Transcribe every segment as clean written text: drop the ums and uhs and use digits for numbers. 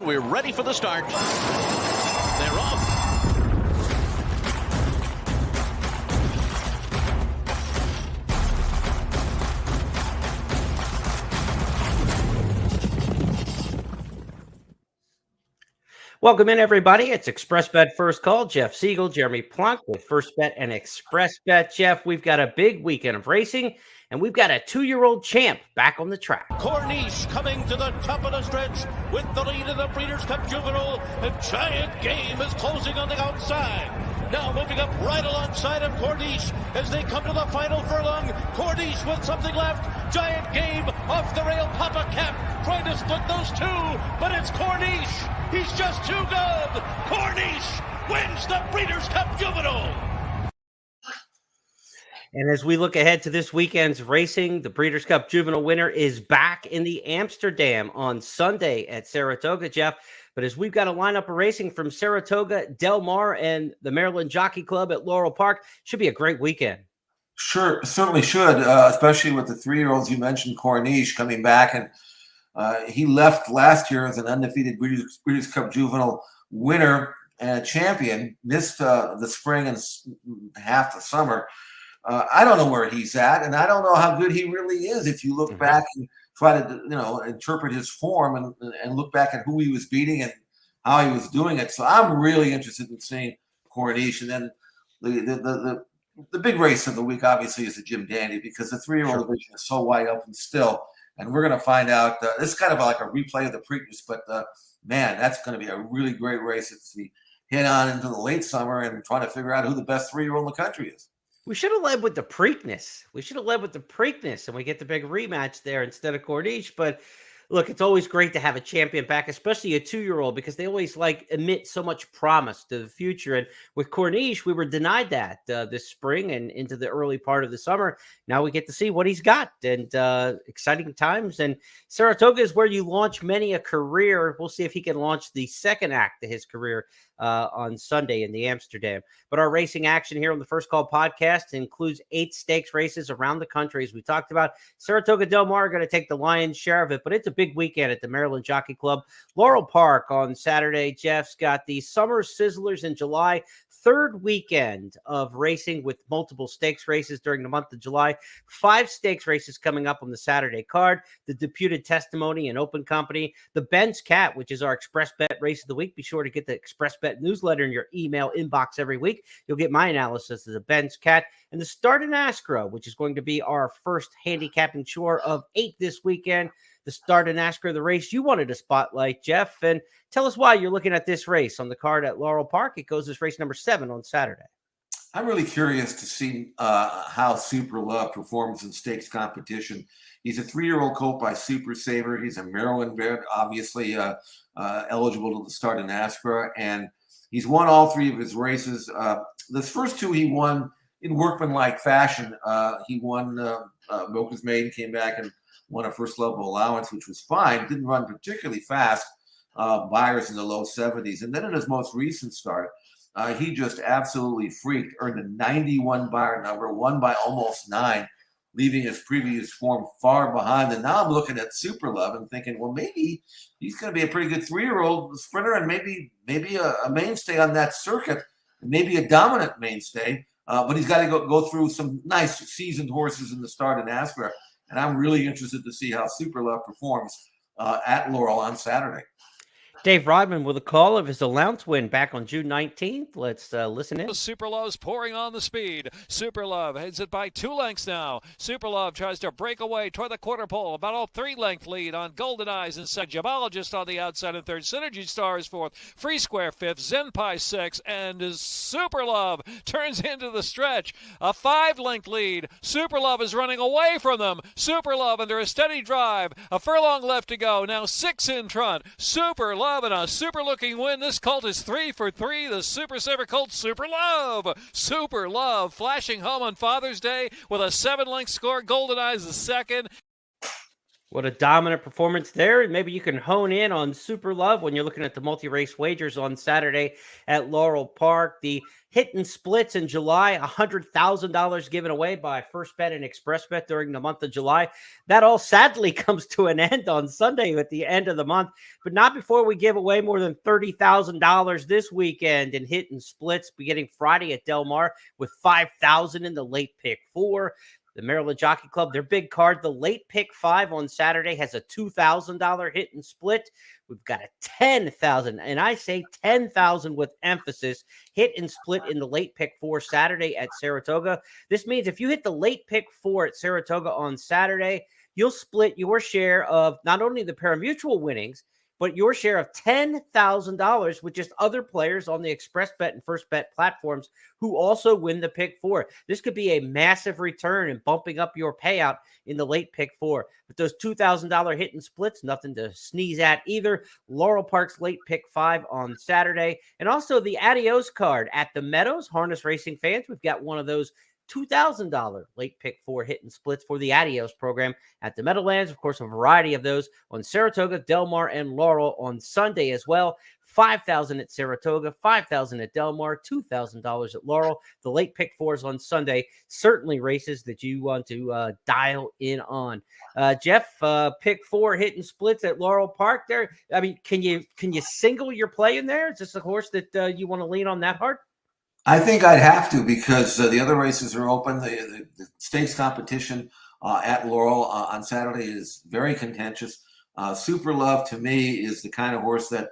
We're ready for the start. They're off. Welcome in, everybody. It's Express Bet First Call. Jeff Siegel, Jeremy Plonk with First Bet and Express Bet. Jeff, we've got a big weekend of racing, and we've got a 2-year-old champ back on the track. Corniche coming to the top of the stretch with the lead of the Breeders' Cup Juvenile. A Giant Game is closing on the outside. Now moving up right alongside of Corniche as they come to the final furlong. Corniche with something left. Giant Game off the rail. Papa Cap trying to split those two, but it's Corniche. He's just too good. Corniche wins the Breeders' Cup Juvenile. And as we look ahead to this weekend's racing, the Breeders' Cup Juvenile winner is back in the Amsterdam on Sunday at Saratoga, Jeff. But as we've got a lineup of racing from Saratoga, Del Mar, and the Maryland Jockey Club at Laurel Park, should be a great weekend. Sure, certainly should, especially with the 3-year-olds you mentioned, Corniche coming back. And he left last year as an undefeated Breeders' Cup Juvenile winner and champion, missed the spring and half the summer. I don't know where he's at, and I don't know how good he really is. If you look back and try to, interpret his form and look back at who he was beating and how he was doing it. So I'm really interested in seeing Corniche. And then the big race of the week, obviously, is the Jim Dandy, because the 3-year-old division is so wide open still. And we're going to find out. This is kind of like a replay of the Preakness, but man, that's going to be a really great race as we head on into the late summer and trying to figure out who the best 3-year-old in the country is. We should have led with the Preakness. And we get the big rematch there instead of Corniche. But look, it's always great to have a champion back, especially a 2-year-old, because they always emit so much promise to the future. And with Corniche, we were denied that this spring and into the early part of the summer. Now we get to see what he's got, and exciting times. And Saratoga is where you launch many a career. We'll see if he can launch the second act of his career on Sunday in the Amsterdam. But our racing action here on the First Call podcast includes 8 stakes races around the country. As we talked about, Saratoga Del Mar are going to take the lion's share of it, but it's a big weekend at the Maryland Jockey Club. Laurel Park on Saturday. Jeff's got the Summer Sizzlers in July. Third weekend of racing with multiple stakes races during the month of July. 5 stakes races coming up on the Saturday card. The Deputed Testimony and Open Company. The Ben's Cat, which is our Express Bet race of the week. Be sure to get the Express Bet newsletter in your email inbox every week. You'll get my analysis of the Ben's Cat. And the Start in Askra, which is going to be our first handicapping chore of 8 this weekend. The Start in Askra, the race you wanted to spotlight, Jeff. And tell us why you're looking at this race on the card at Laurel Park. It goes as race number 7 on Saturday. I'm really curious to see how Super Love performs in stakes competition. He's a 3-year-old colt by Super Saver. He's a Maryland bred, obviously eligible to start in Askra, and he's won all 3 of his races. The first 2 he won in workmanlike fashion. He won Mocha's Maiden, came back and won a first level allowance, which was fine. Didn't run particularly fast. Buyers in the low 70s. And then in his most recent start, he just absolutely freaked, earned a 91 buyer number, won by almost 9, leaving his previous form far behind. And now I'm looking at Super Love and thinking, well, maybe he's going to be a pretty good 3-year-old sprinter and maybe a mainstay on that circuit, maybe a dominant mainstay. But he's got to go through some nice seasoned horses in the Start in Askra. And I'm really interested to see how Super Love performs at Laurel on Saturday. Dave Rodman with a call of his allowance win back on June 19th. Let's listen in. Super Love's pouring on the speed. Super Love heads it by 2 lengths now. Super Love tries to break away toward the quarter pole. About a 3-length lead on Golden Eyes and second. Gemologist on the outside in third. Synergy Star is fourth. Free Square fifth. Zen Pie sixth. And Super Love turns into the stretch. A 5-length lead. Super Love is running away from them. Super Love under a steady drive. A furlong left to go. Now 6 in front. Super Love and a super-looking win. This colt is 3 for 3. The Super Saver colt, Super Love. Super Love flashing home on Father's Day with a 7-length score. Golden Eyes the second. What a dominant performance there. And maybe you can hone in on Super Love when you're looking at the multi-race wagers on Saturday at Laurel Park. The Hitting splits in July, $100,000 given away by First Bet and Express Bet during the month of July. That all sadly comes to an end on Sunday at the end of the month, but not before we give away more than $30,000 this weekend in hitting splits beginning Friday at Del Mar with $5,000 in the late pick 4. The Maryland Jockey Club, their big card, the late pick 5 on Saturday has a $2,000 hit and split. We've got a $10,000, and I say $10,000 with emphasis, hit and split in the late pick 4 Saturday at Saratoga. This means if you hit the late pick 4 at Saratoga on Saturday, you'll split your share of not only the pari-mutuel winnings, but your share of $10,000 with just other players on the Express Bet and First Bet platforms who also win the pick 4. This could be a massive return in bumping up your payout in the late pick 4. But those $2,000 hit and splits, nothing to sneeze at either. Laurel Park's late pick 5 on Saturday. And also the Adios card at the Meadows. Harness Racing fans, we've got one of those $2,000 late pick 4 hit and splits for the Adios program at the Meadowlands. Of course, a variety of those on Saratoga, Del Mar, and Laurel on Sunday as well. $5,000 at Saratoga, $5,000 at Del Mar, $2,000 at Laurel. The late pick 4s on Sunday, certainly races that you want to dial in on. Jeff, pick 4 hit and splits at Laurel Park there. I mean, can you single your play in there? Is this a horse that you want to lean on that hard? I think I'd have to, because the other races are open. The stakes competition at Laurel on Saturday is very contentious. Super Love, to me, is the kind of horse that,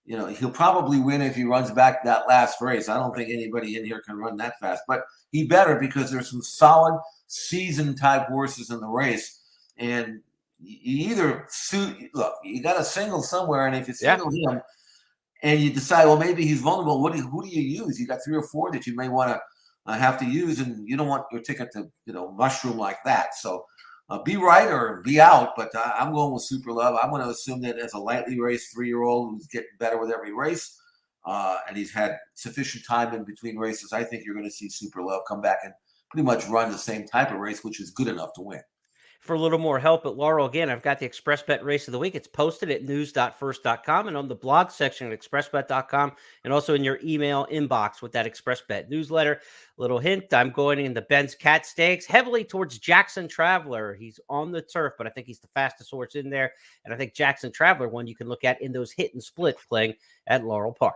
you know, he'll probably win if he runs back that last race. I don't think anybody in here can run that fast, but he better, because there's some solid season type horses in the race. And you either look, you got to single somewhere, and if you single him, and you decide, well, maybe he's vulnerable, who do you use? You got 3 or 4 that you may want to have to use, and you don't want your ticket to, you know, mushroom like that. So be right or be out, but I'm going with Super Love. I'm going to assume that as a lightly raced 3-year-old who's getting better with every race, and he's had sufficient time in between races, I think you're going to see Super Love come back and pretty much run the same type of race, which is good enough to win. For a little more help at Laurel, again, I've got the Express Bet Race of the Week. It's posted at news.first.com and on the blog section at expressbet.com, and also in your email inbox with that Express Bet newsletter. Little hint, I'm going in the Ben's Cat Stakes heavily towards Jackson Traveler. He's on the turf, but I think he's the fastest horse in there. And I think Jackson Traveler, one you can look at in those hit and split playing at Laurel Park.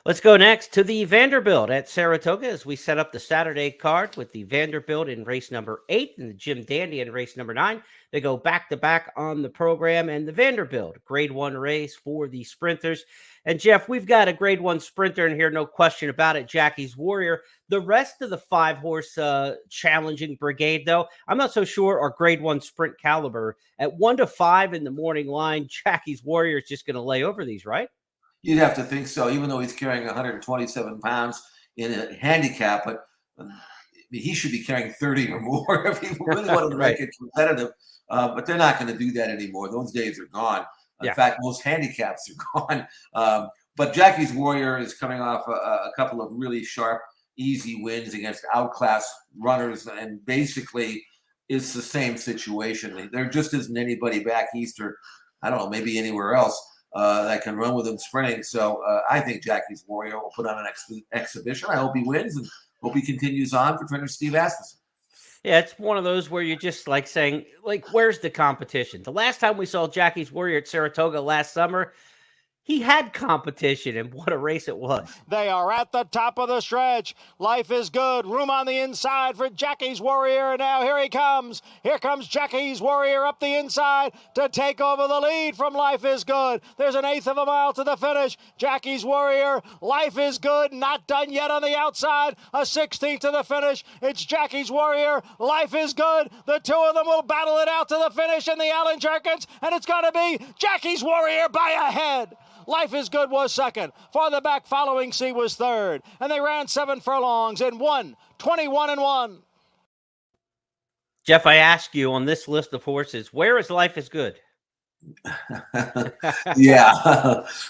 Let's go next to the Vanderbilt at Saratoga as we set up the Saturday card with the Vanderbilt in race number 8 and the Jim Dandy in race number 9. They go back-to-back on the program, and the Vanderbilt, grade 1 race for the sprinters. And, Jeff, we've got a grade 1 sprinter in here, no question about it, Jackie's Warrior. The rest of the 5-horse challenging brigade, though, I'm not so sure are grade 1 sprint caliber. At 1 to 5 in the morning line, Jackie's Warrior is just going to lay over these, right? You'd have to think so, even though he's carrying 127 pounds in a handicap, but he should be carrying 30 or more if he really wanted to make it competitive. But they're not going to do that anymore. Those days are gone. In fact, most handicaps are gone. But Jackie's Warrior is coming off a couple of really sharp, easy wins against outclassed runners, and basically it's the same situation. There just isn't anybody back east, or I don't know, maybe anywhere else that can run with him sprinting. So I think Jackie's Warrior will put on an exhibition. I hope he wins and hope he continues on for trainer Steve Asmussen. Yeah, it's one of those where you're just like saying, like, where's the competition? The last time we saw Jackie's Warrior at Saratoga last summer, he had competition, and what a race it was. They are at the top of the stretch. Life is good. Room on the inside for Jackie's Warrior. Now here he comes. Here comes Jackie's Warrior up the inside to take over the lead from Life is Good. There's an 1/8 of a mile to the finish. Jackie's Warrior, Life is Good, not done yet on the outside. A 16th to the finish. It's Jackie's Warrior, Life is Good. The two of them will battle it out to the finish in the Allen Jerkins, and it's going to be Jackie's Warrior by a head. Life is Good was second. Farther back, Following Sea was third. And they ran 7 furlongs in 1:21-1. Jeff, I ask you on this list of horses, where is Life is Good? Yeah.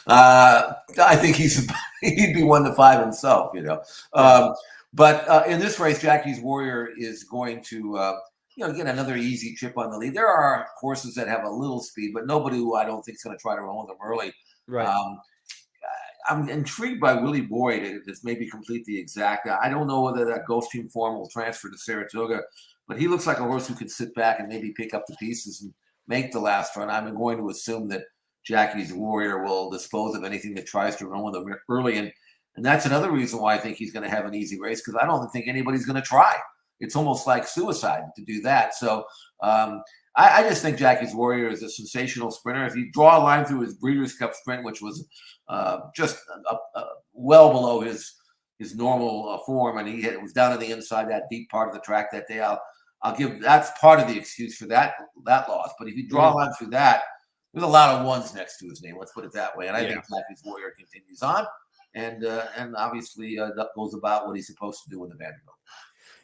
I think he'd be 1 to 5 himself, you know. But in this race, Jackie's Warrior is going to get another easy chip on the lead. There are horses that have a little speed, but nobody who I don't think is going to try to run with them early. Right. I'm intrigued by Willie Boyd to maybe complete the exact. I don't know whether that Gulfstream form will transfer to Saratoga, but he looks like a horse who can sit back and maybe pick up the pieces and make the last run. I'm going to assume that Jackie's Warrior will dispose of anything that tries to run with him early. And that's another reason why I think he's going to have an easy race, because I don't think anybody's going to try. It's almost like suicide to do that. So I just think Jackie's Warrior is a sensational sprinter. If you draw a line through his Breeders' Cup sprint, which was just well below his normal form, and he was down on the inside, that deep part of the track that day, I'll give that's part of the excuse for that loss. But if you draw a line through that, there's a lot of ones next to his name. Let's put it that way. And I think Jackie's Warrior continues on, and obviously goes about what he's supposed to do in the Vanderbilt.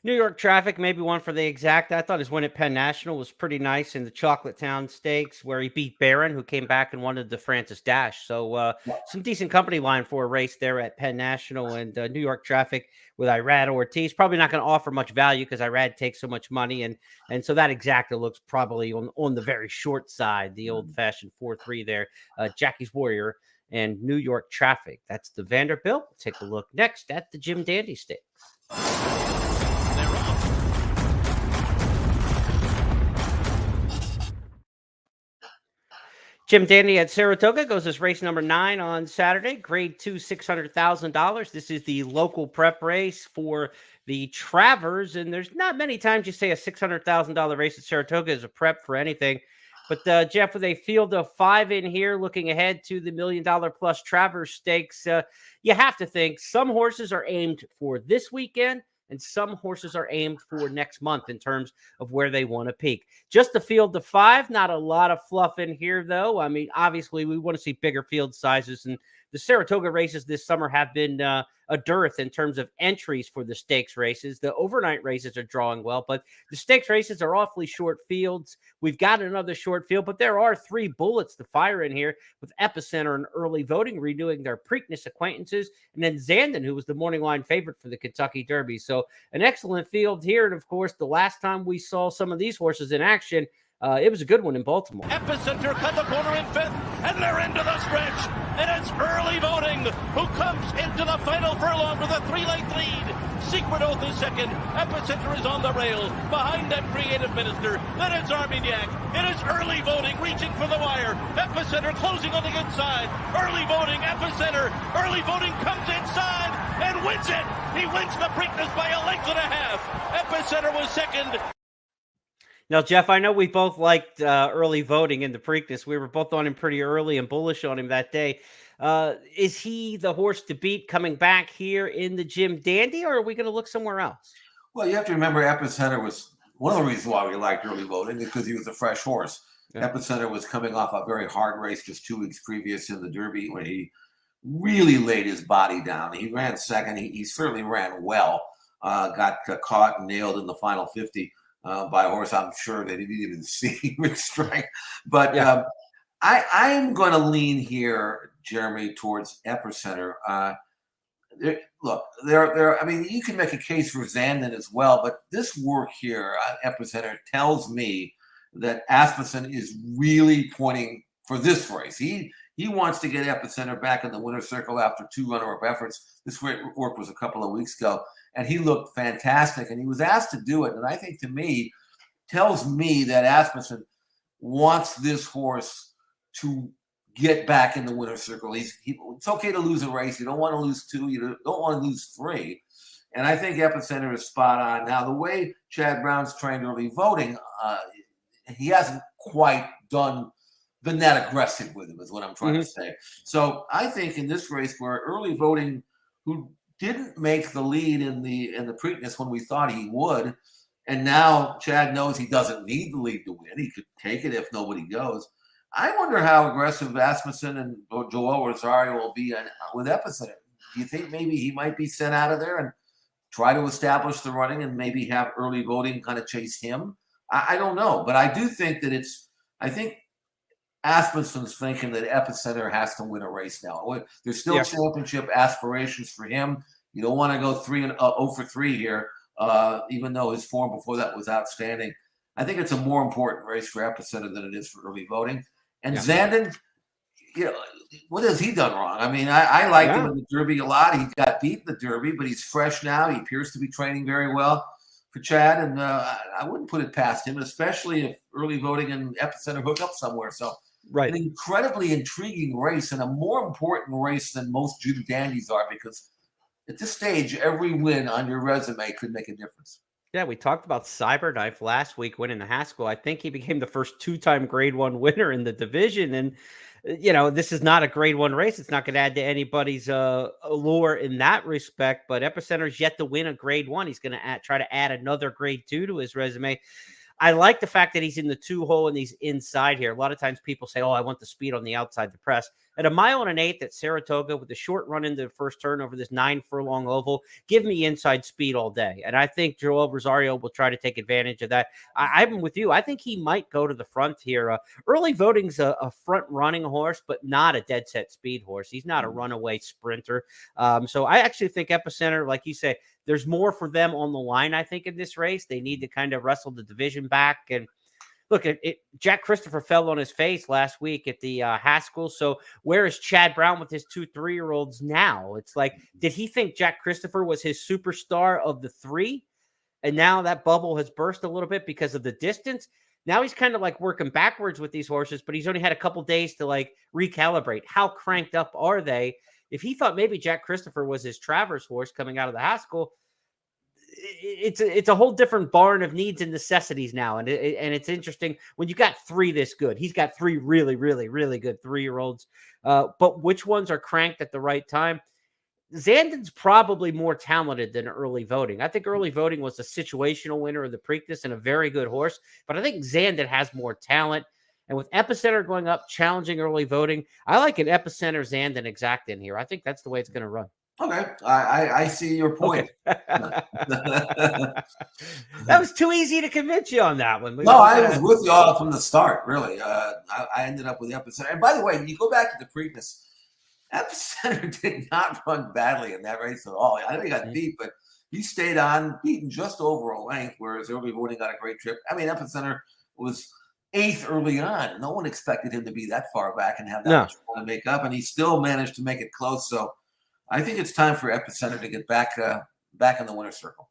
New York Traffic, maybe one for the exact. I thought his win at Penn National was pretty nice in the Chocolate Town Stakes, where he beat Barron, who came back and won the Francis Dash. So some decent company line for a race there at Penn National. And New York Traffic with Irad Ortiz, probably not going to offer much value because Irad takes so much money. And so that exacta looks probably on the very short side, the old-fashioned 4-3 there. Jackie's Warrior and New York Traffic. That's the Vanderbilt. We'll take a look next at the Jim Dandy Stakes. Jim Dandy at Saratoga goes as race number 9 on Saturday, grade 2, $600,000. This is the local prep race for the Travers, and there's not many times you say a $600,000 race at Saratoga is a prep for anything. But Jeff, with a field of 5 in here, looking ahead to the $1 million plus Travers Stakes, you have to think some horses are aimed for this weekend, and some horses are aimed for next month in terms of where they want to peak. Just the field of 5, not a lot of fluff in here, though. I mean, obviously, we want to see bigger field sizes, and the Saratoga races this summer have been a dearth in terms of entries for the stakes races. The overnight races are drawing well, but the stakes races are awfully short fields. We've got another short field, but there are 3 bullets to fire in here with Epicenter and Early Voting renewing their Preakness acquaintances, and then Zandon, who was the morning line favorite for the Kentucky Derby. So an excellent field here. And of course, the last time we saw some of these horses in action, it was a good one in Baltimore. Epicenter cut the corner in 5th, and they're into the stretch. And it's Early Voting who comes into the final furlong with a 3-length lead. Secret Oath is second. Epicenter is on the rail. Behind that Creative Minister. Then it's Armagnac. It is Early Voting reaching for the wire. Epicenter closing on the inside. Early Voting, Epicenter. Early Voting comes inside and wins it. He wins the Preakness by a length and a half. Epicenter was second. Now, Jeff, I know we both liked Early Voting in the Preakness. We were both on him pretty early and bullish on him that day. Is he the horse to beat coming back here in the Jim Dandy, or are we going to look somewhere else? Well, you have to remember Epicenter was one of the reasons why we liked Early Voting, because he was a fresh horse. Yeah. Epicenter was coming off a very hard race just 2 weeks previous in the Derby, where he really laid his body down. He ran second. He certainly ran well. Got caught and nailed in the final 50. By a horse I'm sure they didn't even see with strength. But yeah. I'm going to lean here, Jeremy, towards Epicenter. Look, I mean, you can make a case for Zandon as well, but this work here on Epicenter tells me that Asmussen is really pointing for this race. He wants to get Epicenter back in the winner's circle after 2 runner-up efforts. This work was a couple of weeks ago, and he looked fantastic, and he was asked to do it. And I think, to me, tells me that Asmussen wants this horse to get back in the winner's circle. It's okay to lose a race. You don't want to lose 2. You don't want to lose 3. And I think Epicenter is spot on. Now, the way Chad Brown's trained Early Voting, he hasn't quite been that aggressive with him, is what I'm trying to say. So I think in this race, where Early Voting, who didn't make the lead in the Preakness when we thought he would, and now Chad knows he doesn't need the lead to win. He could take it if nobody goes. I wonder how aggressive Asmussen and Joel Rosario will be with Epicenter. Do you think maybe he might be sent out of there and try to establish the running and maybe have Early Voting kind of chase him? I don't know, but I do think that I think Asmussen's thinking that Epicenter has to win a race now. There's still championship aspirations for him. You don't want to go 0 for 3 here, even though his form before that was outstanding. I think it's a more important race for Epicenter than it is for early voting. And Yeah. Zandon, what has he done wrong? I mean, I liked him in the Derby a lot. He got beat in the Derby, but he's fresh now. He appears to be training very well for Chad, and I wouldn't put it past him, especially if early voting and Epicenter hook up somewhere. So an incredibly intriguing race, and a more important race than most Judah Dandies are, because at this stage, every win on your resume could make a difference. Yeah, we talked about Cyberknife last week winning the Haskell. I think he became the first 2-time Grade 1 winner in the division. And, this is not a Grade 1 race. It's not going to add to anybody's allure in that respect. But Epicenter's yet to win a Grade 1. He's going to try to add another Grade 2 to his resume. I like the fact that he's in the 2-hole and he's inside here. A lot of times people say, I want the speed on the outside to press. At 1 1/8 at Saratoga with a short run into the first turn over this 9-furlong oval, give me inside speed all day. And I think Joel Rosario will try to take advantage of that. I'm with you. I think he might go to the front here. Early voting's a front-running horse, but not a dead-set speed horse. He's not a runaway sprinter. So I actually think Epicenter, like you say, there's more for them on the line, I think, in this race. They need to kind of wrestle the division back. And look, Jack Christopher fell on his face last week at the Haskell. So where is Chad Brown with his 2 3-year-olds now? It's like, did he think Jack Christopher was his superstar of the 3? And now that bubble has burst a little bit because of the distance. Now he's kind of like working backwards with these horses, but he's only had a couple days to like recalibrate. How cranked up are they? If he thought maybe Jack Christopher was his Travers horse coming out of the Haskell, it's a whole different barn of needs and necessities now. And it's interesting when you got 3 this good. He's got 3 really, really, really good 3-year-olds. But which ones are cranked at the right time? Zandon's probably more talented than early voting. I think early voting was a situational winner of the Preakness and a very good horse. But I think Zandon has more talent. And with Epicenter going up, challenging early voting, I like an Epicenter Zandon exact in here. I think that's the way it's going to run. Okay, I see your point. Okay. That was too easy to convince you on that one. No, I was with you all from the start, really. I ended up with Epicenter. And by the way, you go back to the Preakness, Epicenter did not run badly in that race at all. I know he got beat, but he stayed on, beaten just over a length, whereas early voting got a great trip. I mean, Epicenter was 8th early on. No one expected him to be that far back and have that much to make up, and he still managed to make it close. So I think it's time for Epicenter to get back in the winner's circle.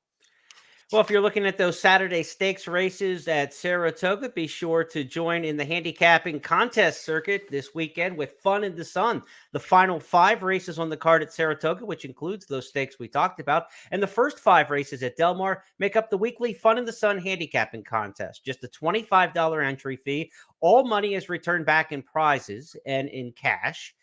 Well, if you're looking at those Saturday stakes races at Saratoga, be sure to join in the handicapping contest circuit this weekend with Fun in the Sun. The final 5 races on the card at Saratoga, which includes those stakes we talked about, and the first 5 races at Del Mar make up the weekly Fun in the Sun handicapping contest. Just a $25 entry fee. All money is returned back in prizes and in cash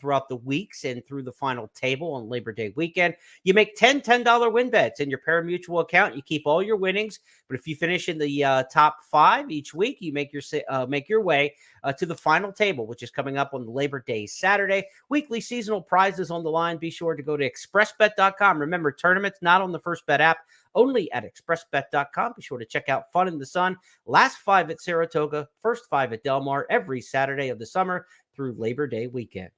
throughout the weeks and through the final table on Labor Day weekend. You make 10 $10 win bets in your pari-mutuel account. You keep all your winnings, but if you finish in the top 5 each week, you make your way to the final table, which is coming up on Labor Day Saturday. Weekly seasonal prizes on the line. Be sure to go to expressbet.com. Remember, tournaments not on the First Bet app, only at expressbet.com. Be sure to check out Fun in the Sun. Last 5 at Saratoga, first 5 at Del Mar every Saturday of the summer through Labor Day weekend.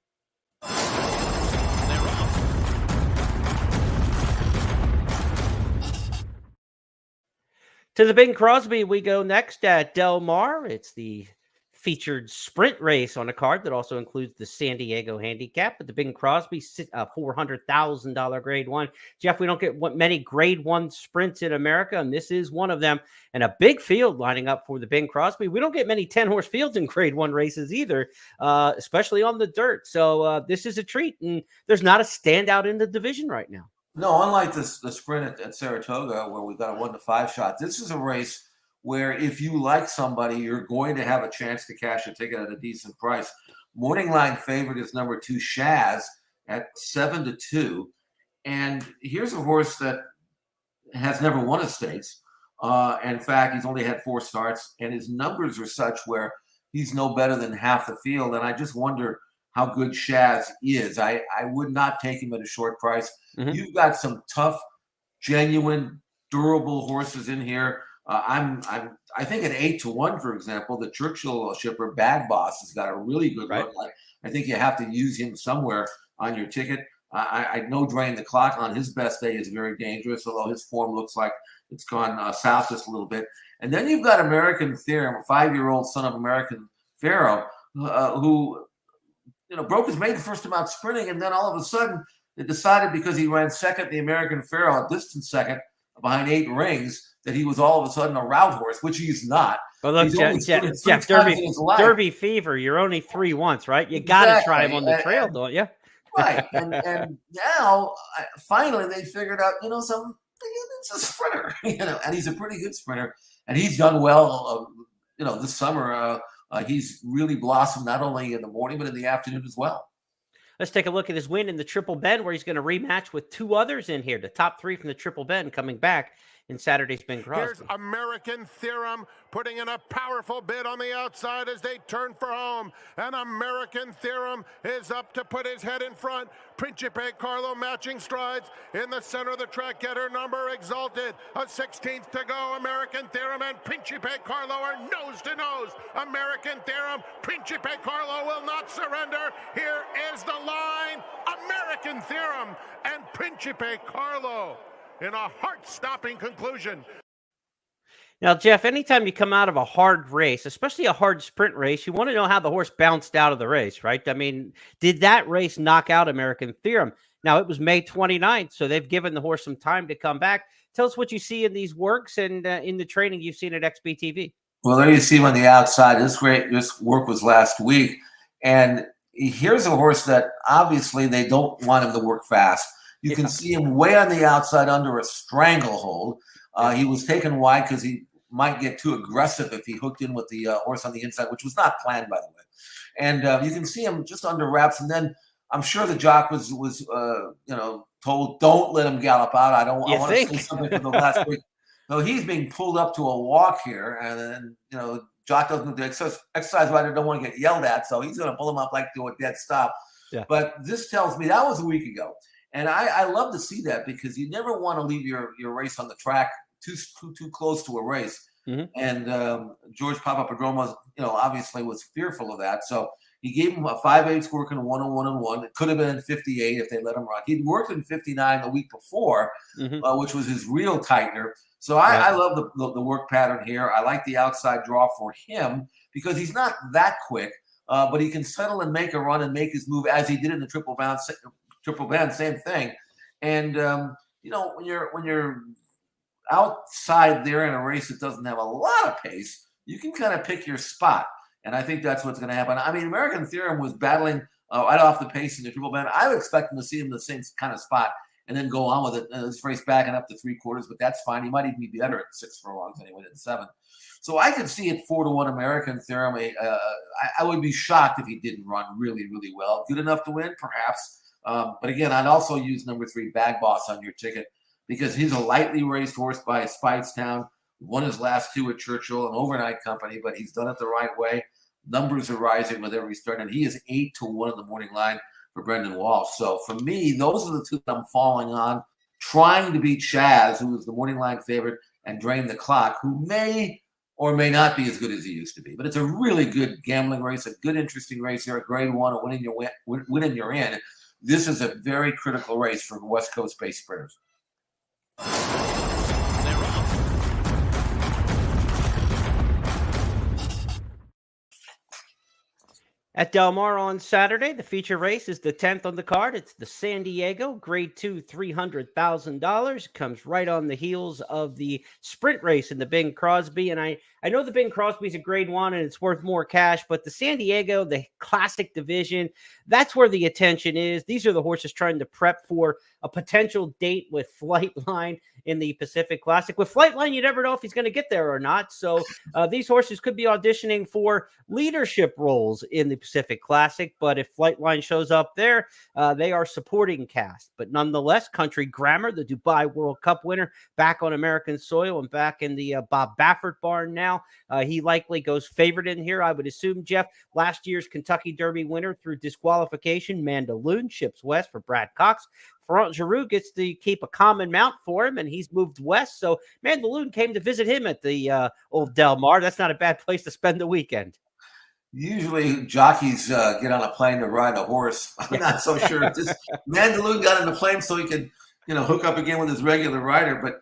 To the Bing Crosby we go next at Del Mar. It's the featured sprint race on a card that also includes the San Diego handicap. But the Bing Crosby, $400,000 Grade 1. Jeff, we don't get many Grade 1 sprints in America, and this is one of them. And a big field lining up for the Bing Crosby. We don't get many 10-horse fields in Grade 1 races either, especially on the dirt. So this is a treat, and there's not a standout in the division right now. No, unlike the sprint at Saratoga, where we've got a 1-to-5 shot, this is a race where if you like somebody, you're going to have a chance to cash a ticket at a decent price. Morning line favorite is number 2, Shaz, at 7-2. And here's a horse that has never won a stakes. In fact, he's only had 4 starts, and his numbers are such where he's no better than half the field. And I just wonder how good Shaz is. I would not take him at a short price. Mm-hmm. You've got some tough, genuine, durable horses in here. I think at 8-1, for example, the Churchill shipper Bad Boss has got a really good look. I think you have to use him somewhere on your ticket. I know Drain the Clock on his best day is very dangerous, although his form looks like it's gone south just a little bit. And then you've got American Theorem, a 5-year-old son of American Pharaoh, who broke his maiden first amount sprinting, and then all of a sudden they decided because he ran second, the American Pharaoh, a distant second behind 8 rings, that he was all of a sudden a route horse, which he's not. Well, look, Jeff, Derby fever. You're only 3 once, right? You got to try him on the trail, don't you? Right. And now, finally, they figured out, something. It's a sprinter, and he's a pretty good sprinter, and he's done well. This summer, he's really blossomed not only in the morning but in the afternoon as well. Let's take a look at his win in the Triple Bend, where he's going to rematch with 2 others in here. The top 3 from the Triple Bend coming back in Saturday's Bing Crosby. Here's American Theorem putting in a powerful bid on the outside as they turn for home. And American Theorem is up to put his head in front. Principe Carlo matching strides in the center of the track. Get her number exalted. A 16th to go. American Theorem and Principe Carlo are nose to nose. American Theorem, Principe Carlo will not surrender. Here is the line. American Theorem and Principe Carlo in a heart-stopping conclusion. Now, Jeff, anytime you come out of a hard race, especially a hard sprint race, you want to know how the horse bounced out of the race, right? I mean, did that race knock out American Theorem? Now, it was May 29th, so they've given the horse some time to come back. Tell us what you see in these works and in the training you've seen at XBTV. Well, there you see him on the outside. This work was last week. And here's a horse that obviously they don't want him to work fast. You can see him way on the outside under a stranglehold. He was taken wide because he might get too aggressive if he hooked in with the horse on the inside, which was not planned, by the way. And you can see him just under wraps. And then I'm sure the jock was told, don't let him gallop out. I want to say something for the last week. So he's being pulled up to a walk here. And then, jock doesn't do exercise rider don't want to get yelled at. So he's going to pull him up like to a dead stop. Yeah. But this tells me that was a week ago. And I love to see that because you never want to leave your race on the track too close to a race. Mm-hmm. And George Papadopoulos, obviously was fearful of that. So he gave him a 5/8 work in 101-1. It could have been in 58 if they let him run. He'd worked in 59 the week before, which was his real tightener. So I love the work pattern here. I like the outside draw for him because he's not that quick, but he can settle and make a run and make his move as he did in the Triple Bend, same thing. And when you're outside there in a race that doesn't have a lot of pace, you can kind of pick your spot. And I think that's what's going to happen. I mean, American Theorem was battling right off the pace in the Triple Bend. I would expect him to see him in the same kind of spot and then go on with it. This race backing up to 3/4, but that's fine. He might even be better at 6 furlongs anyway than 7. So I could see it 4-1 American Theorem. I would be shocked if he didn't run really, really well. Good enough to win, perhaps. But again, I'd also use number 3 Bag Boss on your ticket because he's a lightly raced horse by Speightstown, won his last 2 at Churchill, an overnight company, but he's done it the right way. Numbers are rising with every start, and he is 8-1 in the morning line for Brendan Walsh. So for me, those are the 2 that I'm falling on, trying to beat Chaz, who is the morning line favorite, and drain the clock, who may or may not be as good as he used to be. But it's a really good gambling race, a good, interesting race here, a grade 1, a win and you're in. This is a very critical race for West Coast-based sprinters. At Del Mar on Saturday, the feature race is the 10th on the card. It's the San Diego Grade 2, $300,000. Comes right on the heels of the sprint race in the Bing Crosby. And I know the Bing Crosby's a Grade 1 and it's worth more cash, but the San Diego, the classic division, that's where the attention is. These are the horses trying to prep for a potential date with Flightline in the Pacific Classic. With Flightline, you never know if he's going to get there or not. So these horses could be auditioning for leadership roles in the Pacific Classic. But if Flightline shows up there, they are supporting cast. But nonetheless, Country Grammar, the Dubai World Cup winner, back on American soil and back in the Bob Baffert barn now. He likely goes favorite in here, I would assume, Jeff. Last year's Kentucky Derby winner through disqualification, Mandaloon, ships west for Brad Cox. Ferrand Giroux gets to keep a common mount for him, and he's moved west. So Mandaloon came to visit him at the old Del Mar. That's not a bad place to spend the weekend. Usually jockeys get on a plane to ride a horse. I'm not so sure. Just Mandaloon got on the plane so he could, hook up again with his regular rider. But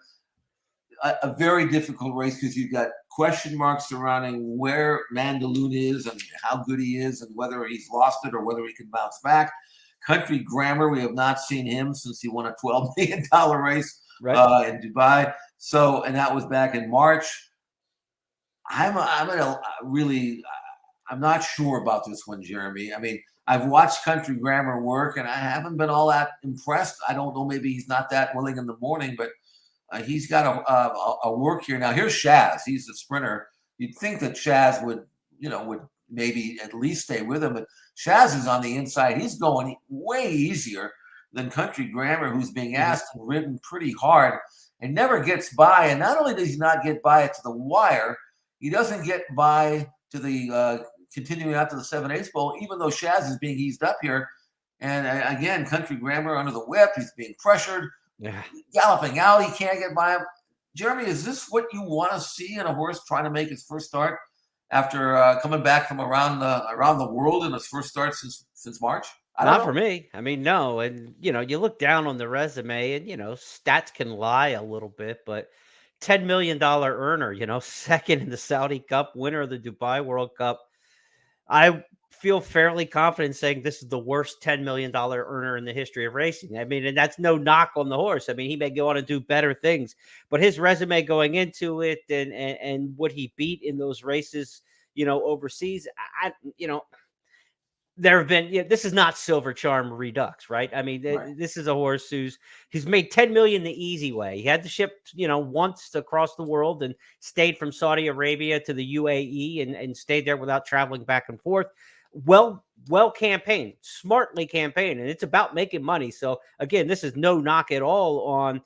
a very difficult race because you've got question marks surrounding where Mandaloun is and how good he is and whether he's lost it or whether he can bounce back. Country Grammar, we have not seen him since he won a $12 million race in Dubai. So, and that was back in March. I'm not sure about this one, Jeremy. I mean, I've watched Country Grammar work, and I haven't been all that impressed. I don't know, maybe he's not that willing in the morning, but he's got a work here. Now, here's Shaz. He's the sprinter. You'd think that Shaz would maybe at least stay with him, but Shaz is on the inside. He's going way easier than Country Grammar, who's being asked and ridden pretty hard and never gets by. And not only does he not get by it to the wire, he doesn't get by to the continuing out to the 7/8 bowl, even though Shaz is being eased up here. And again, Country Grammar under the whip. He's being pressured, galloping out. He can't get by him. Jeremy, is this what you want to see in a horse trying to make his first start after coming back from around the world in his first start since March? Not for me. I mean, no. And, you look down on the resume and, stats can lie a little bit, but $10 million earner, second in the Saudi Cup, winner of the Dubai World Cup. I feel fairly confident saying this is the worst $10 million earner in the history of racing. I mean, and that's no knock on the horse. I mean, he may go on and do better things, but his resume going into it and what he beat in those races, overseas, there have been, this is not Silver Charm Redux, right? I mean, this is a horse he's made 10 million the easy way. He had to ship, once across the world and stayed from Saudi Arabia to the UAE and stayed there without traveling back and forth. Well campaigned, smartly campaigned, and it's about making money. So again, this is no knock at all on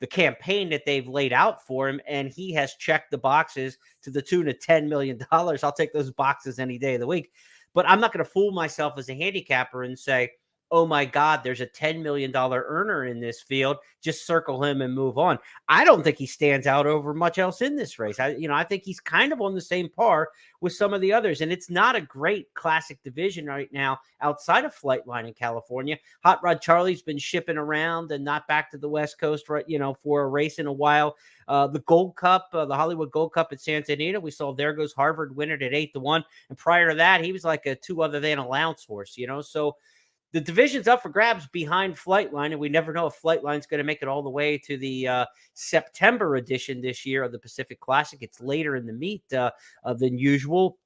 the campaign that they've laid out for him, and he has checked the boxes to the tune of $10 million. I'll take those boxes any day of the week. But I'm not going to fool myself as a handicapper and say, oh my God, there's a $10 million earner in this field. Just circle him and move on. I don't think he stands out over much else in this race. I think he's kind of on the same par with some of the others. And it's not a great classic division right now outside of Flightline in California. Hot Rod Charlie's been shipping around and not back to the West Coast, right? For a race in a while. The Gold Cup, the Hollywood Gold Cup at Santa Anita, we saw There Goes Harvard win it at 8-1. And prior to that, he was like a 2 other than allowance horse, So the division's up for grabs behind Flightline, and we never know if Flightline's going to make it all the way to the September edition this year of the Pacific Classic. It's later in the meet than usual.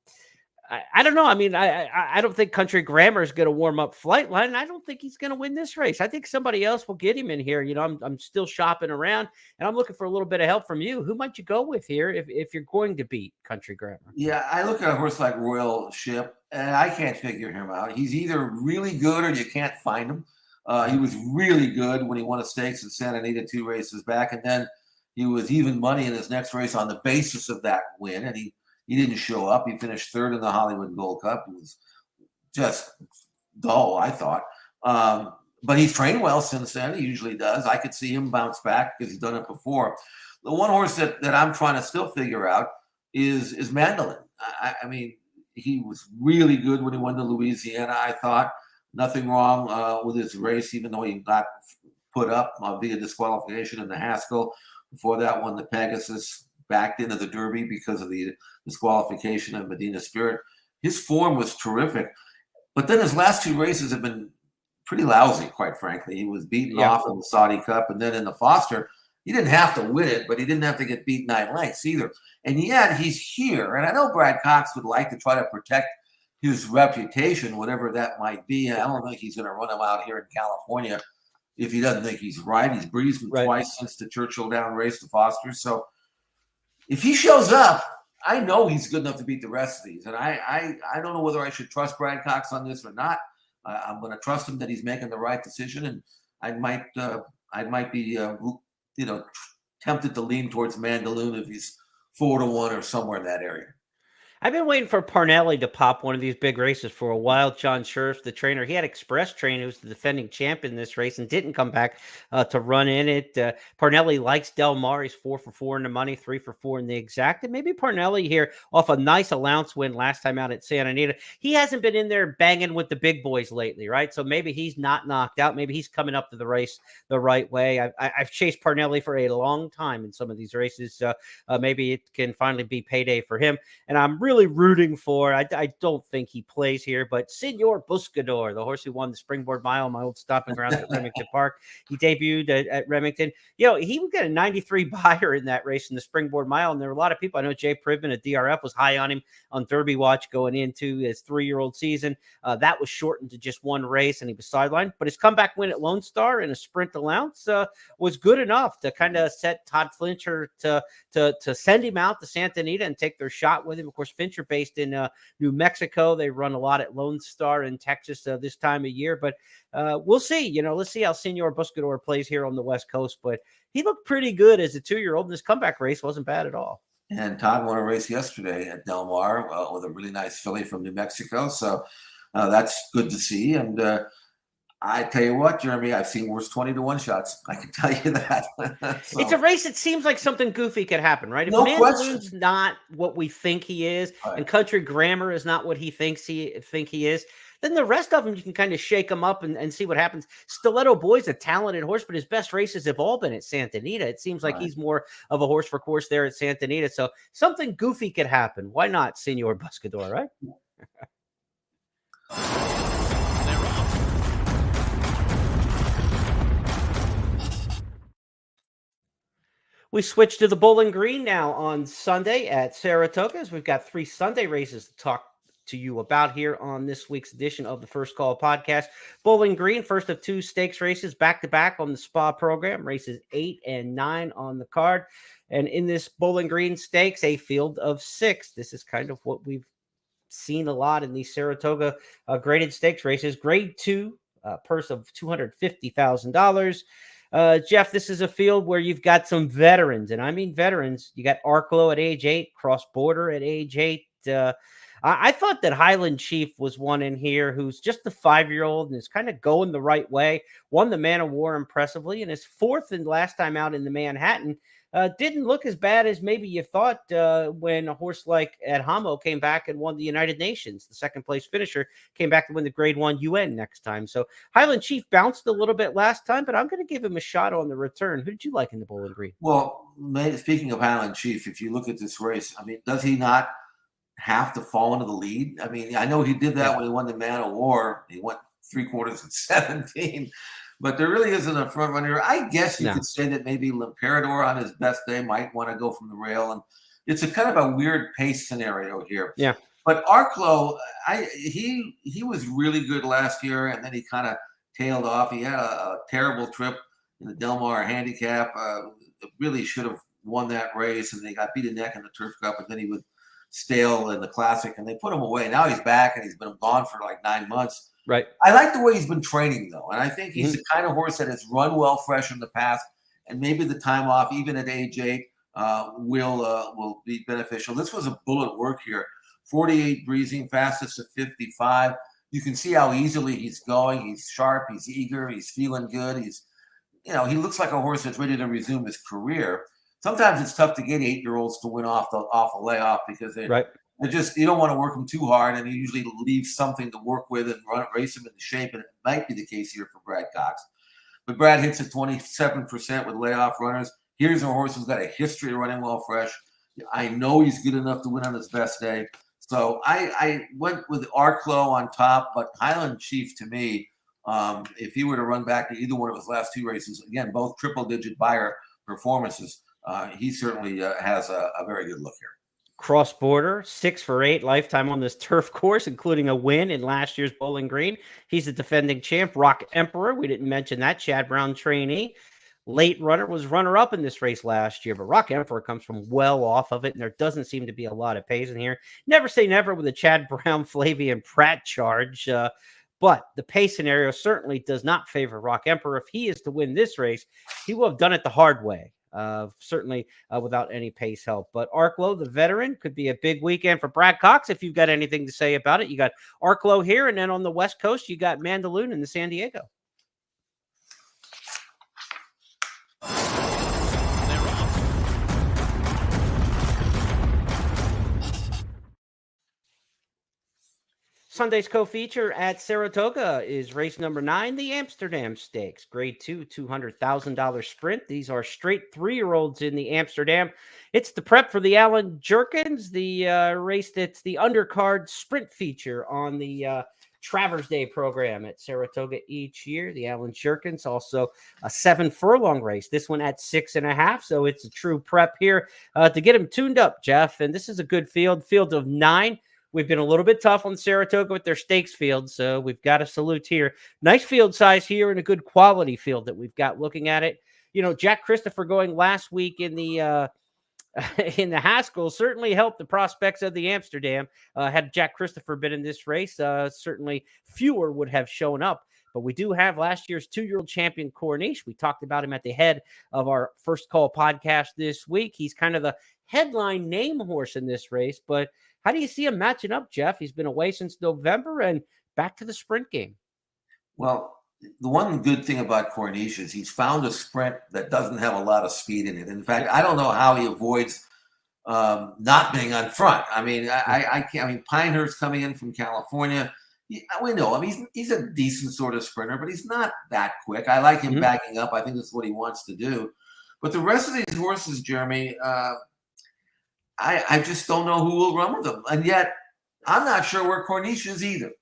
I don't know. I mean, I don't think Country Grammar is going to warm up Flightline, and I don't think he's going to win this race. I think somebody else will get him in here. I'm still shopping around, and I'm looking for a little bit of help from you. Who might you go with here if you're going to beat Country Grammar? Yeah, I look at a horse like Royal Ship, and I can't figure him out. He's either really good or you can't find him. He was really good when he won a stakes in Santa Anita 2 races back, and then he was even money in his next race on the basis of that win, and he didn't show up. He finished 3rd in the Hollywood Gold Cup. It was just dull, I thought. But he's trained well since then. He usually does. I could see him bounce back because he's done it before. The one horse that I'm trying to still figure out is Mandolin. I mean, he was really good when he won to Louisiana, I thought. Nothing wrong with his race, even though he got put up via disqualification in the Haskell. Before that, won the Pegasus, backed into the Derby because of the disqualification of Medina Spirit. His form was terrific. But then his last 2 races have been pretty lousy, quite frankly. He was beaten off in the Saudi Cup, and then in the Foster, he didn't have to win it, but he didn't have to get beat 9 lengths either. And yet he's here. And I know Brad Cox would like to try to protect his reputation, whatever that might be. I don't think he's going to run him out here in California if he doesn't think he's right. He's breezed him twice since the Churchill Down race to Foster. So if he shows up, I know he's good enough to beat the rest of these. And I don't know whether I should trust Brad Cox on this or not. I'm going to trust him that he's making the right decision. And I might be tempted to lean towards Mandaloun if he's 4-1 or somewhere in that area. I've been waiting for Parnelli to pop one of these big races for a while. John Scherf, the trainer, he had Express Train, who's the defending champ in this race, and didn't come back to run in it. Parnelli likes Del Mar. He's 4 for 4 in the money, 3 for 4 in the exact. And maybe Parnelli here off a nice allowance win last time out at Santa Anita. He hasn't been in there banging with the big boys lately, right? So maybe he's not knocked out. Maybe he's coming up to the race the right way. I've chased Parnelli for a long time in some of these races. Maybe it can finally be payday for him. And I'm really rooting for, I don't think he plays here, but Senor Buscador, the horse who won the Springboard Mile, my old stopping grounds at Remington Park. He debuted at Remington. He would get a 93 buyer in that race in the Springboard Mile. And there were a lot of people. I know Jay Privman at DRF was high on him on Derby Watch going into his 3-year-old season. That was shortened to just one race and he was sidelined. But his comeback win at Lone Star in a sprint allowance was good enough to kind of set Todd Flincher to send him out to Santa Anita and take their shot with him. Of course, Fincher based in New Mexico. They run a lot at Lone Star in Texas this time of year, but we'll see. Let's see how Senor Buscador plays here on the West Coast, but he looked pretty good as a 2-year-old, and this comeback race wasn't bad at all. And Todd won a race yesterday at Del Mar with a really nice filly from New Mexico. So that's good to see. And I tell you what, Jeremy, I've seen worse 20-1 shots. I can tell you that. So, it's a race that seems like something goofy could happen, right? If no Mandaloon's not what we think he is, right, and Country Grammar is not what he thinks he is, then the rest of them you can kind of shake them up and see what happens. Stiletto Boy's a talented horse, but his best races have all been at Santa Anita. It seems like he's more of a horse for course there at Santa Anita. So something goofy could happen. Why not, Senor Buscador, right? We switch to the Bowling Green now on Sunday at Saratoga. We've got 3 Sunday races to talk to you about here on this week's edition of the First Call podcast. Bowling Green, first of 2 stakes races back-to-back on the Spa program, races 8 and 9 on the card. And in this Bowling Green Stakes, a field of 6. This is kind of what we've seen a lot in these Saratoga graded stakes races. Grade 2, purse of $250,000. Jeff, this is a field where you've got some veterans, and I mean veterans. You got Arklow at age 8, Cross Border at age 8. I thought that Highland Chief was one in here who's just a 5-year-old and is kind of going the right way. Won the Man of War impressively, and his 4th and last time out in the Manhattan didn't look as bad as maybe you thought when a horse like Ed Hamo came back and won the United Nations. The 2nd place finisher came back to win the Grade 1 UN next time. So Highland Chief bounced a little bit last time, but I'm going to give him a shot on the return. Who did you like in the Bowling Green? Well, speaking of Highland Chief, if you look at this race, I mean, does he not have to fall into the lead? I mean, I know he did that when he won the Man of War. He went 3/4 and 17. But there really isn't a front runner. I guess you could say that maybe L'Imperador on his best day might want to go from the rail. And it's a kind of a weird pace scenario here. Yeah. But Arklow, he was really good last year, and then he kind of tailed off. He had a terrible trip in the Del Mar handicap. Really should have won that race, and they got beat a neck in the Turf Cup, and then he would stale in the Classic, and they put him away. Now he's back, and he's been gone for like 9 months. Right. I like the way he's been training, though, and I think he's the kind of horse that has run well fresh in the past, and maybe the time off, even at age 8, will be beneficial. This was a bullet work here. 48 breezing, fastest of 55. You can see how easily he's going. He's sharp. He's eager. He's feeling good. He looks like a horse that's ready to resume his career. Sometimes it's tough to get 8-year-olds to win off a layoff because you don't want to work them too hard, and you usually leave something to work with and race them into shape, and it might be the case here for Brad Cox. But Brad hits at 27% with layoff runners. Here's a horse who's got a history of running well fresh. I know he's good enough to win on his best day. So I went with Arklow on top, but Highland Chief to me, if he were to run back to either one of his last 2 races, again, both triple-digit buyer performances, he certainly has a very good look here. Cross Border, 6 for 8 lifetime on this turf course, including a win in last year's Bowling Green. He's the defending champ. Rock Emperor, we didn't mention that, Chad Brown trainee. Late runner, was runner-up in this race last year, but Rock Emperor comes from well off of it, and there doesn't seem to be a lot of pace in here. Never say never with a Chad Brown, Flavian Pratt charge, but the pace scenario certainly does not favor Rock Emperor. If he is to win this race, he will have done it the hard way. certainly without any pace help. But Arklow, the veteran, could be a big weekend for Brad Cox if you've got anything to say about it. You got Arklow here, and then on the West Coast, you got Mandaloun in the San Diego. Sunday's co-feature at Saratoga is race number 9, the Amsterdam Stakes, Grade 2, $200,000 sprint. These are straight 3-year-olds in the Amsterdam. It's the prep for the Alan Jerkins, the race that's the undercard sprint feature on the Travers Day program at Saratoga each year. The Alan Jerkins, also a 7-furlong race. This one at 6.5, so it's a true prep here to get him tuned up, Jeff. And this is a good field of 9. We've been a little bit tough on Saratoga with their stakes field, so we've got a salute here. Nice field size here and a good quality field that we've got looking at it. You know, Jack Christopher going last week in the Haskell certainly helped the prospects of the Amsterdam. Had Jack Christopher been in this race, certainly fewer would have shown up. But we do have last year's 2-year-old champion Corniche. We talked about him at the head of our First Call podcast this week. He's kind of the headline name horse in this race, but how do you see him matching up, Jeff? He's been away since November and back to the sprint game. Well, the one good thing about Corniche is he's found a sprint that doesn't have a lot of speed in it. In fact, I don't know how he avoids not being on front. I mean, I can't. I mean, Pinehurst coming in from California, we know him. He's a decent sort of sprinter, but he's not that quick. I like him backing up. I think that's what he wants to do. But the rest of these horses, Jeremy, I just don't know who will run with them. And yet, I'm not sure where Corniche is either.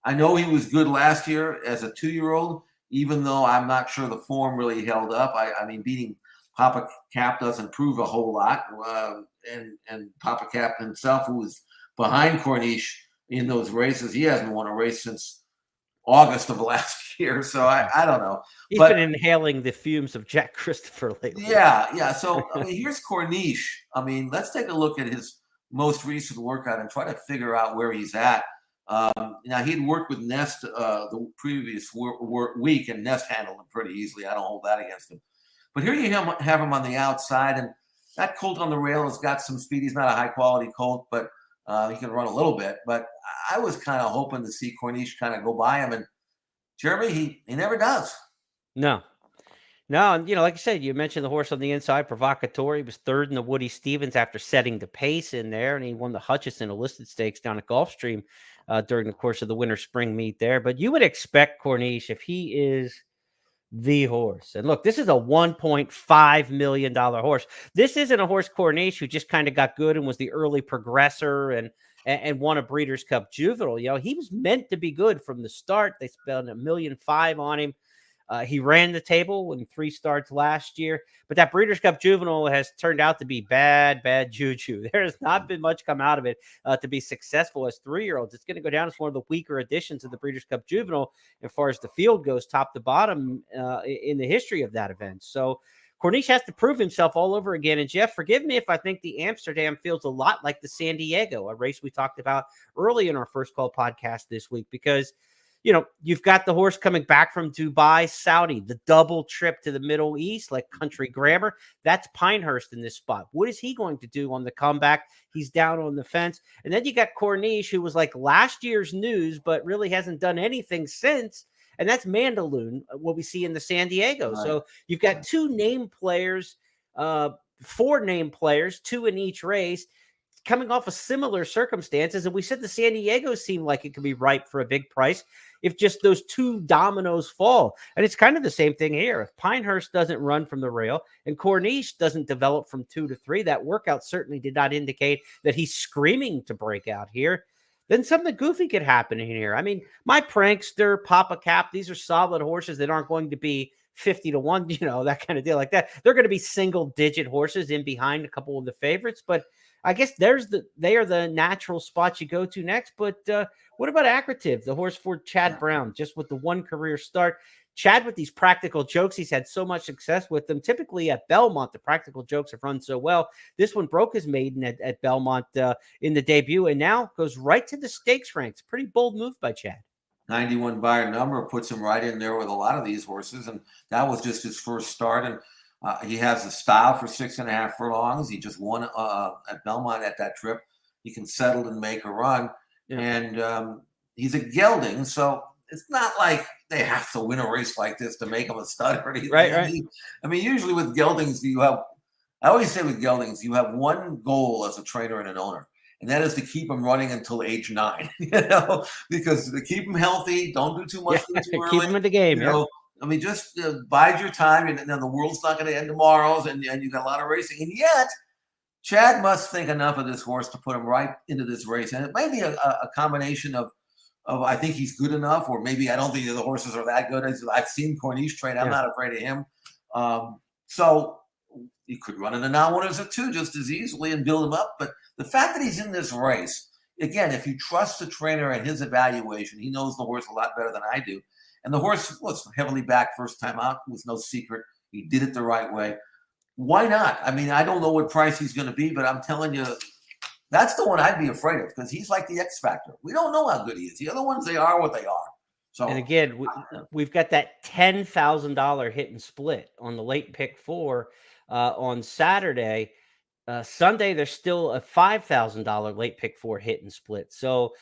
I know he was good last year as a 2-year-old, even though I'm not sure the form really held up. I mean, beating Papa Cap doesn't prove a whole lot. And Papa Cap himself, who was behind Corniche in those races, he hasn't won a race since August of last year. So I don't know. He's been inhaling the fumes of Jack Christopher lately. Yeah. So, I mean, here's Corniche. I mean, let's take a look at his most recent workout and try to figure out where he's at. Now, he'd worked with Nest the previous week, and Nest handled him pretty easily. I don't hold that against him. But here you have him on the outside, and that colt on the rail has got some speed. He's not a high-quality colt, but he can run a little bit. But I was kind of hoping to see Corniche kind of go by him, and Jeremy, he never does. No, and like I said, you mentioned the horse on the inside, Provocateur. He was 3rd in the Woody Stevens after setting the pace in there, and he won the Hutchison Illicit Stakes down at Gulfstream during the course of the winter-spring meet there. But you would expect Corniche, if he is the horse. And look, this is a $1.5 million horse. This isn't a horse, Corniche, who just kind of got good and was the early progressor and won a Breeders' Cup Juvenile. He was meant to be good from the start. They spent $1.5 million on him. He ran the table in 3 starts last year, but that Breeders' Cup Juvenile has turned out to be bad juju. There has not been much come out of it to be successful as 3-year-olds. It's going to go down as one of the weaker editions of the Breeders' Cup Juvenile as far as the field goes, top to bottom in the history of that event. So Corniche has to prove himself all over again. And Jeff, forgive me if I think the Amsterdam feels a lot like the San Diego, a race we talked about early in our First Call podcast this week, because you've got the horse coming back from Dubai, Saudi, the double trip to the Middle East, like Country Grammar. That's Pinehurst in this spot. What is he going to do on the comeback? He's down on the fence. And then you got Corniche, who was like last year's news, but really hasn't done anything since. And that's Mandaloun, what we see in the San Diego. Right. So you've got 2 name players, 4 name players, 2 in each race, coming off of similar circumstances. And we said the San Diego seemed like it could be ripe for a big price if just those 2 dominoes fall. And it's kind of the same thing here. If Pinehurst doesn't run from the rail and Corniche doesn't develop from 2 to 3, that workout certainly did not indicate that he's screaming to break out here. Then something goofy could happen in here. I mean, my Prankster, Papa Cap, these are solid horses that aren't going to be 50 to 1, that kind of deal like that. They're going to be single-digit horses in behind a couple of the favorites, but I guess they are the natural spots you go to next. But what about Akrativ, the horse for Chad Brown, just with the 1 career start? Chad, with these practical jokes, he's had so much success with them. Typically at Belmont, the practical jokes have run so well. This one broke his maiden at Belmont in the debut, and now goes right to the stakes ranks. Pretty bold move by Chad. 91 buyer number puts him right in there with a lot of these horses, and that was just his first start. And He has the style for 6.5 furlongs. He just won at Belmont at that trip. He can settle and make a run. Yeah. And he's a gelding, so it's not like they have to win a race like this to make him a stud or anything. Right. I mean, usually with geldings, I always say with geldings, you have one goal as a trainer and an owner, and that is to keep them running until age 9, because to keep them healthy, don't do too much too early. Keep them in the game, I mean, just bide your time, and the world's not going to end tomorrow, and you got a lot of racing. And yet, Chad must think enough of this horse to put him right into this race. And it might be a combination of I think he's good enough, or maybe I don't think the horses are that good. I've seen Corniche train. I'm not afraid of him. So you could run in the non-winners at 2 just as easily and build him up. But the fact that he's in this race, again, if you trust the trainer and his evaluation, he knows the horse a lot better than I do. And the horse was heavily backed first time out. It was no secret. He did it the right way. Why not? I mean, I don't know what price he's going to be, but I'm telling you, that's the one I'd be afraid of, because he's like the X factor. We don't know how good he is. The other ones, they are what they are. So, and again, we've got that $10,000 hit and split on the late pick 4 on Saturday. Sunday, there's still a $5,000 late pick 4 hit and split. So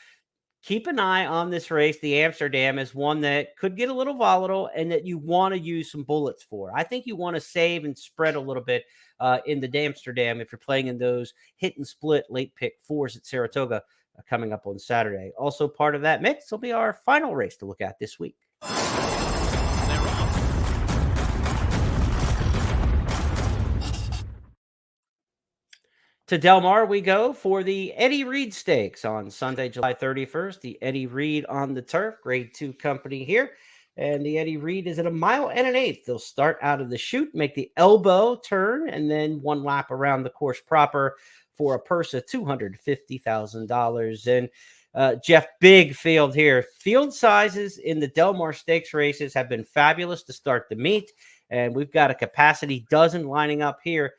keep an eye on this race. The Amsterdam is one that could get a little volatile and that you want to use some bullets for. I think you want to save and spread a little bit in the Amsterdam if you're playing in those hit and split late pick 4s at Saratoga coming up on Saturday. Also part of that mix will be our final race to look at this week. To Del Mar we go for the Eddie Reed Stakes on Sunday, July 31st. The Eddie Reed on the turf, grade 2 company here. And the Eddie Reed is at 1 1/8 miles. They'll start out of the chute, make the elbow turn, and then one lap around the course proper for a purse of $250,000. And Jeff, big field here. Field sizes in the Del Mar Stakes races have been fabulous to start the meet. And we've got a capacity dozen lining up here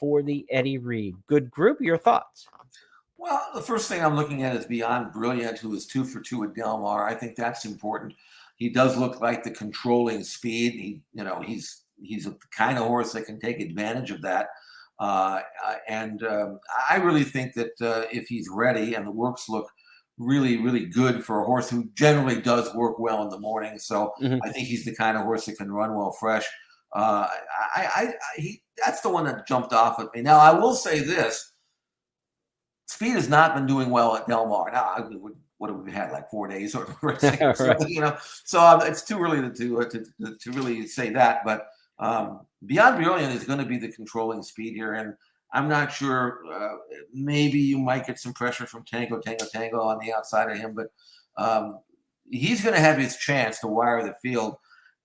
for the Eddie Reed. Good group. Your thoughts? Well, the first thing I'm looking at is Beyond Brilliant, who is 2 for 2 at Del Mar. I think that's important. He does look like the controlling speed. He's a kind of horse that can take advantage of that. And I really think that if he's ready, and the works look really, really good for a horse who generally does work well in the morning. So I think he's the kind of horse that can run well fresh. That's the one that jumped off at me. Now, I will say this. Speed has not been doing well at Del Mar. Now, what have we had, like 4 days or something? Right. So it's too early to really say that. But Beyond Brilliant is going to be the controlling speed here, and I'm not sure. Maybe you might get some pressure from Tango on the outside of him, but he's going to have his chance to wire the field,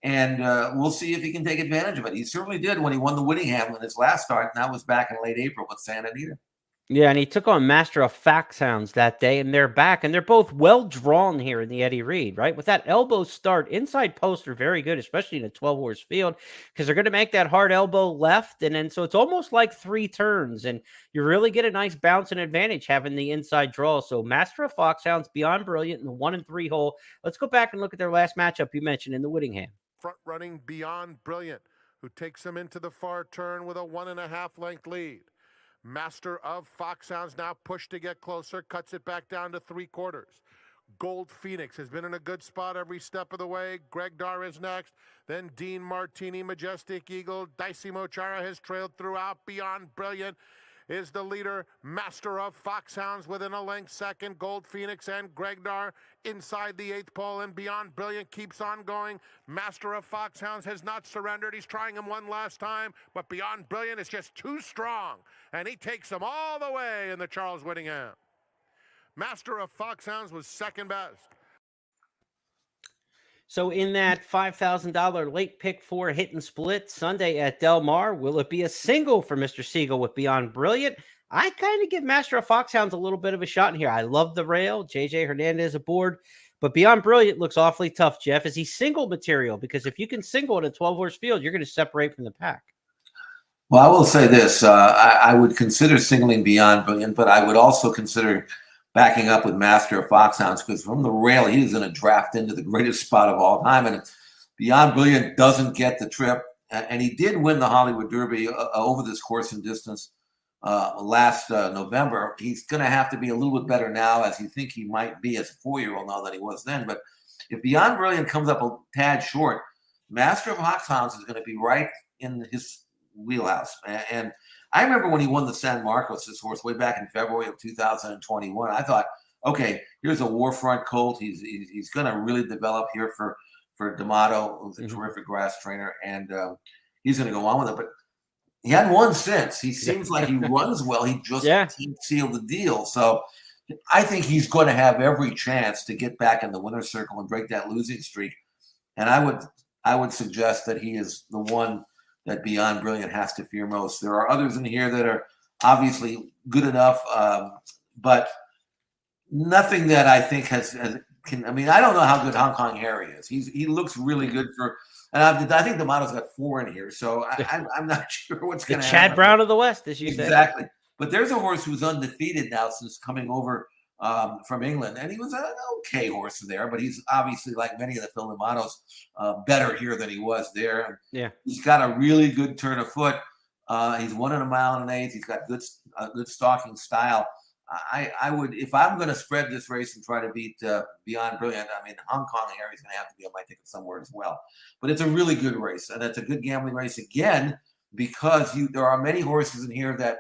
and we'll see if he can take advantage of it. He certainly did when he won the Whittingham in his last start, and that was back in late April with Santa Anita. Yeah, and he took on Master of Foxhounds that day, and they're back, and they're both well drawn here in the Eddie Reed, right? With that elbow start, inside post are very good, especially in a 12-horse field, because they're going to make that hard elbow left, and then so it's almost like 3 turns, and you really get a nice bounce and advantage having the inside draw. So Master of Foxhounds, Beyond Brilliant in the 1 and 3 hole. Let's go back and look at their last matchup you mentioned in the Whittingham. Front running Beyond Brilliant, who takes him into the far turn with a 1.5 length lead. Master of Foxhounds now pushed to get closer, cuts it back down to 3/4. Gold Phoenix has been in a good spot every step of the way. Greg Dar is next. Then Dean Martini, Majestic Eagle. Dicey Mochara has trailed throughout. Beyond Brilliant is the leader. Master of Foxhounds within a length second. Gold Phoenix and Greg Dar inside the 8th pole, and Beyond Brilliant keeps on going. Master of Foxhounds has not surrendered. He's trying him one last time, but Beyond Brilliant is just too strong, and he takes him all the way in the Charles Whittingham. Master of Foxhounds was second best. So in that $5,000 late pick 4 hit and split Sunday at Del Mar, will it be a single for Mr. Siegel with Beyond Brilliant? I kind of give Master of Foxhounds a little bit of a shot in here. I love the rail. JJ Hernandez aboard. But Beyond Brilliant looks awfully tough, Jeff. Is he single material? Because if you can single in a 12-horse field, you're going to separate from the pack. Well, I will say this. I would consider singling Beyond Brilliant, but I would also consider backing up with Master of Foxhounds, because from the rail, he is going to draft into the greatest spot of all time. And if Beyond Brilliant doesn't get the trip, and he did win the Hollywood Derby over this course and distance last November. He's going to have to be a little bit better now, as you think he might be as a 4-year-old now that he was then. But if Beyond Brilliant comes up a tad short, Master of Foxhounds is going to be right in his wheelhouse. And I remember when he won the San Marcos, this horse, way back in February of 2021, I thought, okay, here's a Warfront colt. He's going to really develop here for D'Amato, who's a terrific grass trainer, and he's going to go on with it. But he hadn't won since. He seems like he runs well. He just can't seal the deal. So I think he's going to have every chance to get back in the winner's circle and break that losing streak. And I would suggest that he is the one that Beyond Brilliant has to fear most. There are others in here that are obviously good enough, but nothing that I think I mean, I don't know how good Hong Kong Harry is. He looks really good for, and I think D'Amato's got 4 in here, so I'm not sure what's going to happen. Chad Brown of the West, as you said. Exactly. But there's a horse who's undefeated now since coming over from England, and he was an okay horse there, but he's obviously, like many of the Phil D'Amatos, better here than he was there. Yeah, he's got a really good turn of foot. He's won in a mile and 1/8. He's got good stalking style. I would, if I'm going to spread this race and try to beat Beyond Brilliant, I mean, Hong Kong Harry's going to have to be on my ticket somewhere as well. But it's a really good race, and it's a good gambling race again, because there are many horses in here that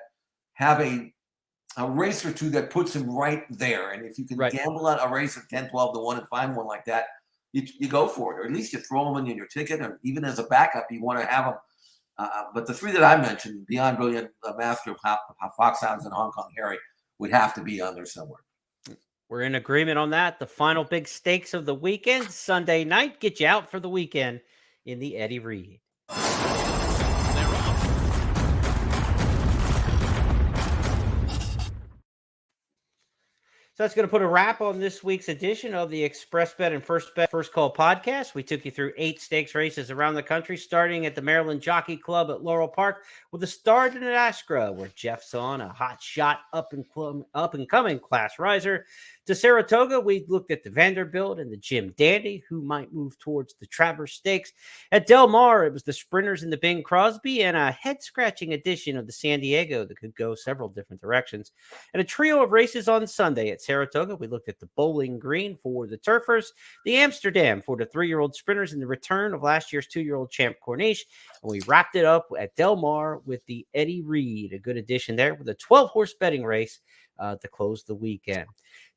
have a race or two that puts him right there. And if you can gamble on a race of 10, 12 to 1 and find one like that, you go for it, or at least you throw them in your ticket, and even as a backup, you want to have them. But the 3 that I mentioned, Beyond Brilliant, Master of Foxhounds, and Hong Kong Harry, would have to be on there somewhere. We're in agreement on that. The final big stakes of the weekend, Sunday night, get you out for the weekend in the Eddie Reed. So that's going to put a wrap on this week's edition of the Express Bet and First Bet First Call podcast. We took you through 8 stakes races around the country, starting at the Maryland Jockey Club at Laurel Park with a start in Askra, where Jeff's on a hot shot up and coming class riser. To Saratoga, we looked at the Vanderbilt and the Jim Dandy, who might move towards the Travers Stakes. At Del Mar, it was the Sprinters and the Bing Crosby, and a head-scratching edition of the San Diego that could go several different directions. And a trio of races on Sunday at Saratoga. We looked at the Bowling Green for the Turfers, the Amsterdam for the 3-year-old Sprinters, and the return of last year's 2-year-old champ Corniche. And we wrapped it up at Del Mar with the Eddie Reed, a good addition there, with a 12-horse betting race to close the weekend.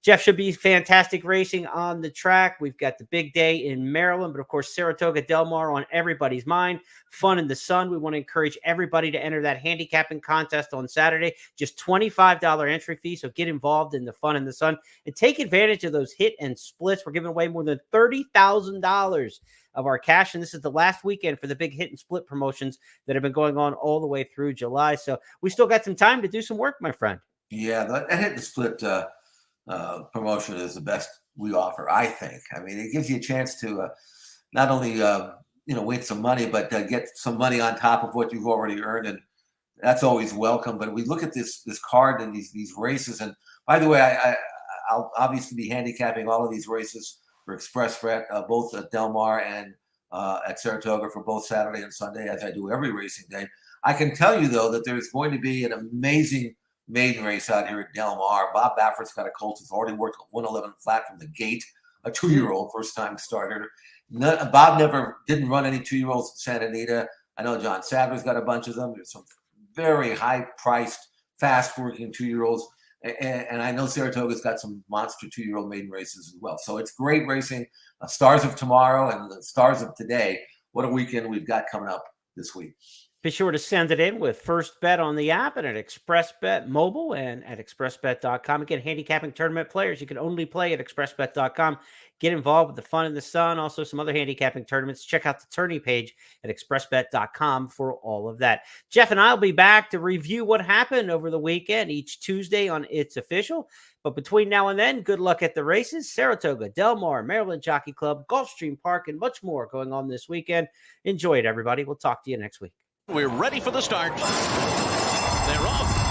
Jeff, should be fantastic racing on the track. We've got the big day in Maryland, but of course, Saratoga, Del Mar on everybody's mind. Fun in the sun. We want to encourage everybody to enter that handicapping contest on Saturday. Just $25 entry fee, so get involved in the fun in the sun and take advantage of those hit and splits. We're giving away more than $30,000 of our cash, and this is the last weekend for the big hit and split promotions that have been going on all the way through July. So we still got some time to do some work, my friend. Yeah, that hit and split promotion is the best we offer, I think. I mean, it gives you a chance to not only win some money, but get some money on top of what you've already earned, and that's always welcome. But we look at this card and these races, and by the way, I'll obviously be handicapping all of these races for Express Bet, both at Del Mar and at Saratoga for both Saturday and Sunday, as I do every racing day. I can tell you, though, that there's going to be an amazing maiden race out here at Del Mar. Bob Baffert's got a colt who's already worked 111 flat from the gate, a 2-year-old first-time starter. Bob didn't run any 2-year-olds in Santa Anita. I know John Sadler's got a bunch of them. There's some very high-priced, fast-working 2-year-olds. And I know Saratoga's got some monster 2-year-old maiden races as well. So it's great racing. Stars of tomorrow and the stars of today. What a weekend we've got coming up this week. Be sure to send it in with First Bet on the app and at ExpressBet mobile and at expressbet.com. Again, handicapping tournament players, you can only play at expressbet.com. Get involved with the fun in the sun. Also, some other handicapping tournaments. Check out the tourney page at expressbet.com for all of that. Jeff and I will be back to review what happened over the weekend each Tuesday on It's Official. But between now and then, good luck at the races. Saratoga, Del Mar, Maryland Jockey Club, Gulfstream Park, and much more going on this weekend. Enjoy it, everybody. We'll talk to you next week. We're ready for the start. They're off.